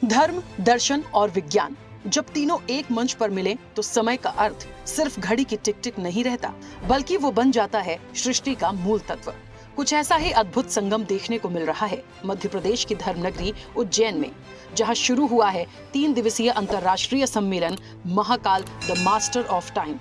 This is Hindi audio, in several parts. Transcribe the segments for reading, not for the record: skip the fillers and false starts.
धर्म, दर्शन और विज्ञान जब तीनों एक मंच पर मिले तो समय का अर्थ सिर्फ घड़ी की टिक टिक नहीं रहता, बल्कि वो बन जाता है सृष्टि का मूल तत्व। कुछ ऐसा ही अद्भुत संगम देखने को मिल रहा है मध्य प्रदेश की धर्मनगरी उज्जैन में, जहां शुरू हुआ है 3 दिवसीय अंतर्राष्ट्रीय सम्मेलन Mahakal the master of time.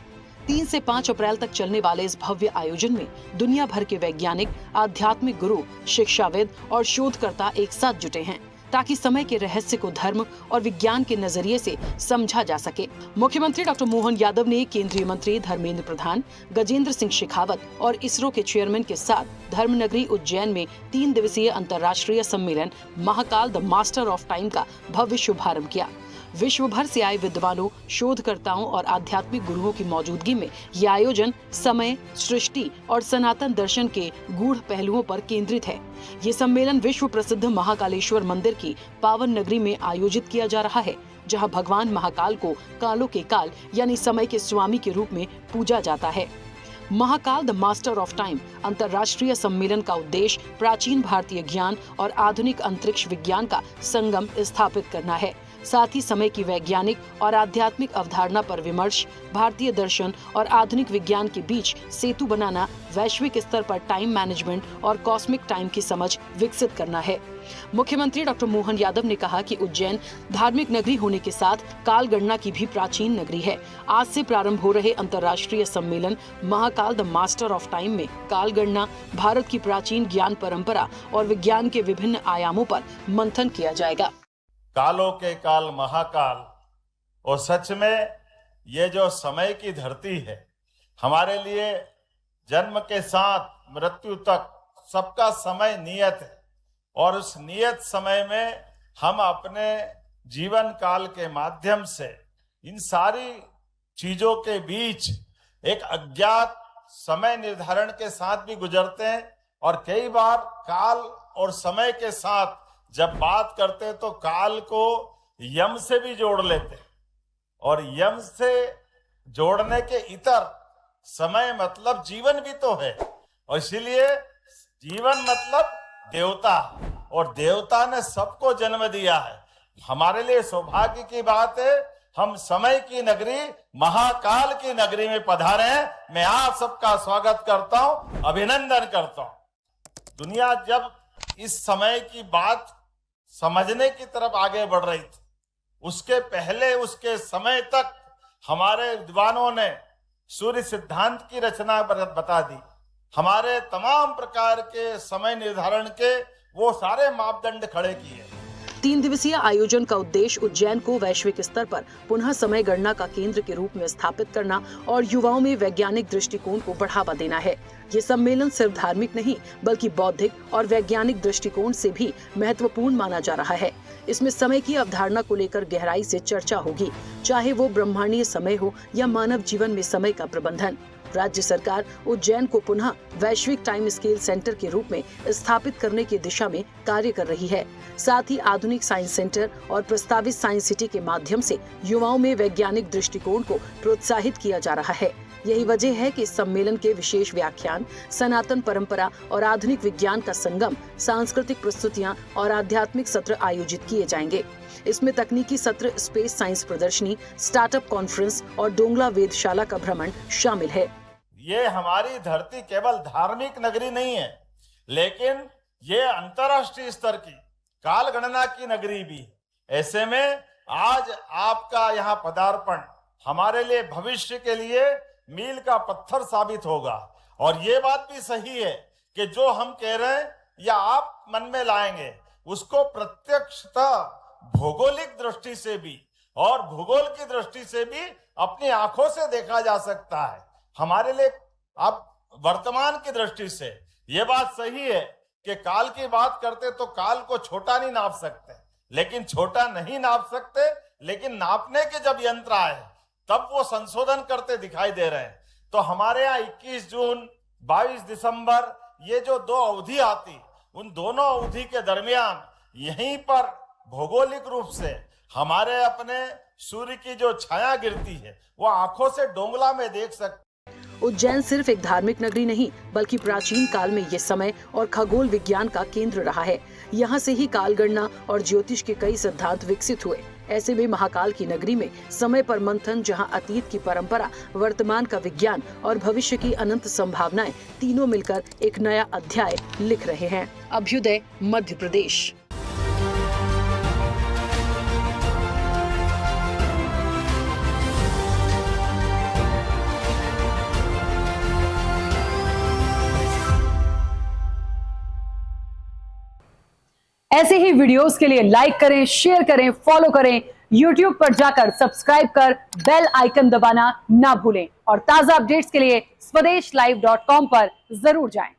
3 से 5 अप्रैल तक चलने वाले इस भव्य आयोजन में दुनिया भर के वैज्ञानिक, आध्यात्मिक गुरु, शिक्षाविद और शोधकर्ता एक साथ जुटे हैं ताकि समय के रहस्य को धर्म और विज्ञान के नजरिए से समझा जा सके। मुख्यमंत्री डॉक्टर मोहन यादव ने केंद्रीय मंत्री धर्मेंद्र प्रधान, गजेंद्र सिंह शेखावत और इसरो के चेयरमैन के साथ धर्मनगरी उज्जैन में 3 दिवसीय अंतर्राष्ट्रीय सम्मेलन Mahakal the master of time का भव्य शुभारंभ किया। विश्व भर से आए विद्वानों, शोधकर्ताओं और आध्यात्मिक गुरुओं की मौजूदगी में यह आयोजन समय, सृष्टि और सनातन दर्शन के गूढ़ पहलुओं पर केंद्रित है। ये सम्मेलन विश्व प्रसिद्ध महाकालेश्वर मंदिर की पावन नगरी में आयोजित किया जा रहा है, जहां भगवान महाकाल को कालों के काल यानी समय के स्वामी के रूप में पूजा जाता है। Mahakal the master of time अंतर्राष्ट्रीय सम्मेलन का उद्देश्य प्राचीन भारतीय ज्ञान और आधुनिक अंतरिक्ष विज्ञान का संगम स्थापित करना है। साथ ही समय की वैज्ञानिक और आध्यात्मिक अवधारणा पर विमर्श, भारतीय दर्शन और आधुनिक विज्ञान के बीच सेतु बनाना, वैश्विक स्तर पर टाइम मैनेजमेंट और कॉस्मिक टाइम की समझ विकसित करना है। मुख्यमंत्री डॉक्टर मोहन यादव ने कहा कि उज्जैन धार्मिक नगरी होने के साथ काल गणना की भी प्राचीन नगरी है। आज से प्रारंभ हो रहे अंतर्राष्ट्रीय सम्मेलन Mahakal the master of time में काल गणना, भारत की प्राचीन ज्ञान परंपरा और विज्ञान के विभिन्न आयामों पर मंथन किया जाएगा। कालों के काल महाकाल, और सच में ये जो समय की धरती है हमारे लिए जन्म के साथ मृत्यु तक सबका समय नियत है, और उस नियत समय में हम अपने जीवन काल के माध्यम से इन सारी चीजों के बीच एक अज्ञात समय निर्धारण के साथ भी गुजरते हैं। और कई बार काल और समय के साथ जब बात करते तो काल को यम से भी जोड़ लेते, और यम से जोड़ने के इतर समय मतलब जीवन भी तो है, और इसीलिए जीवन मतलब देवता, और देवता ने सबको जन्म दिया है। हमारे लिए सौभाग्य की बात है हम समय की नगरी महाकाल की नगरी में पधारे हैं। मैं आप सबका स्वागत करता हूं, अभिनंदन करता हूं। दुनिया जब इस समय की बात समझने की तरफ आगे बढ़ रही थी, उसके पहले उसके समय तक हमारे विद्वानों ने सूर्य सिद्धांत की रचना बता दी। हमारे तमाम प्रकार के समय निर्धारण के वो सारे मापदंड खड़े किए। 3 दिवसीय आयोजन का उद्देश्य उज्जैन को वैश्विक स्तर पर पुनः समय गणना का केंद्र के रूप में स्थापित करना और युवाओं में वैज्ञानिक दृष्टिकोण को बढ़ावा देना है। ये सम्मेलन सिर्फ धार्मिक नहीं बल्कि बौद्धिक और वैज्ञानिक दृष्टिकोण से भी महत्वपूर्ण माना जा रहा है। इसमें समय की अवधारणा को लेकर गहराई से चर्चा होगी, चाहे वो ब्रह्मांडीय समय हो या मानव जीवन में समय का प्रबंधन। राज्य सरकार उज्जैन को पुनः वैश्विक टाइम स्केल सेंटर के रूप में स्थापित करने की दिशा में कार्य कर रही है। साथ ही आधुनिक साइंस सेंटर और प्रस्तावित साइंस सिटी के माध्यम से युवाओं में वैज्ञानिक दृष्टिकोण को प्रोत्साहित किया जा रहा है। यही वजह है कि इस सम्मेलन के विशेष व्याख्यान, सनातन परंपरा और आधुनिक विज्ञान का संगम, सांस्कृतिक प्रस्तुतियां और आध्यात्मिक सत्र आयोजित किए जाएंगे। इसमें तकनीकी सत्र, स्पेस साइंस प्रदर्शनी, स्टार्टअप कॉन्फ्रेंस और डोंगला वेधशाला का भ्रमण शामिल है। ये हमारी धरती केवल धार्मिक नगरी नहीं है, लेकिन ये अंतर्राष्ट्रीय स्तर की काल गणना की नगरी भी है। ऐसे में आज आपका यहाँ पदार्पण हमारे लिए भविष्य के लिए मील का पत्थर साबित होगा। और ये बात भी सही है कि जो हम कह रहे हैं या आप मन में लाएंगे, उसको प्रत्यक्षता भौगोलिक दृष्टि से भी और भूगोल की दृष्टि से भी अपनी आंखों से देखा जा सकता है। हमारे लिए अब वर्तमान की दृष्टि से ये बात सही है कि काल की बात करते तो काल को छोटा नहीं नाप सकते, लेकिन छोटा नहीं नाप सकते, लेकिन नापने के जब यंत्र आए तब वो संशोधन करते दिखाई दे रहे हैं। तो हमारे यहाँ 21 जून, 22 दिसंबर ये जो 2 अवधि आती, उन दोनों अवधि के दरमियान यहीं पर भौगोलिक रूप से हमारे अपने सूर्य की जो छाया गिरती है वो आंखों से डोंगला में देख सकते। उज्जैन सिर्फ एक धार्मिक नगरी नहीं बल्कि प्राचीन काल में ये समय और खगोल विज्ञान का केंद्र रहा है। यहाँ से ही कालगणना और ज्योतिष के कई सिद्धांत विकसित हुए। ऐसे में महाकाल की नगरी में समय पर मंथन, जहाँ अतीत की परंपरा, वर्तमान का विज्ञान और भविष्य की अनंत संभावनाएं तीनों मिलकर एक नया अध्याय लिख रहे हैं। अभ्युदय मध्य प्रदेश। ऐसे ही वीडियोस के लिए लाइक करें, शेयर करें, फॉलो करें। YouTube पर जाकर सब्सक्राइब कर बेल आइकन दबाना ना भूलें और ताजा अपडेट्स के लिए swedeshlive.com पर जरूर जाएं।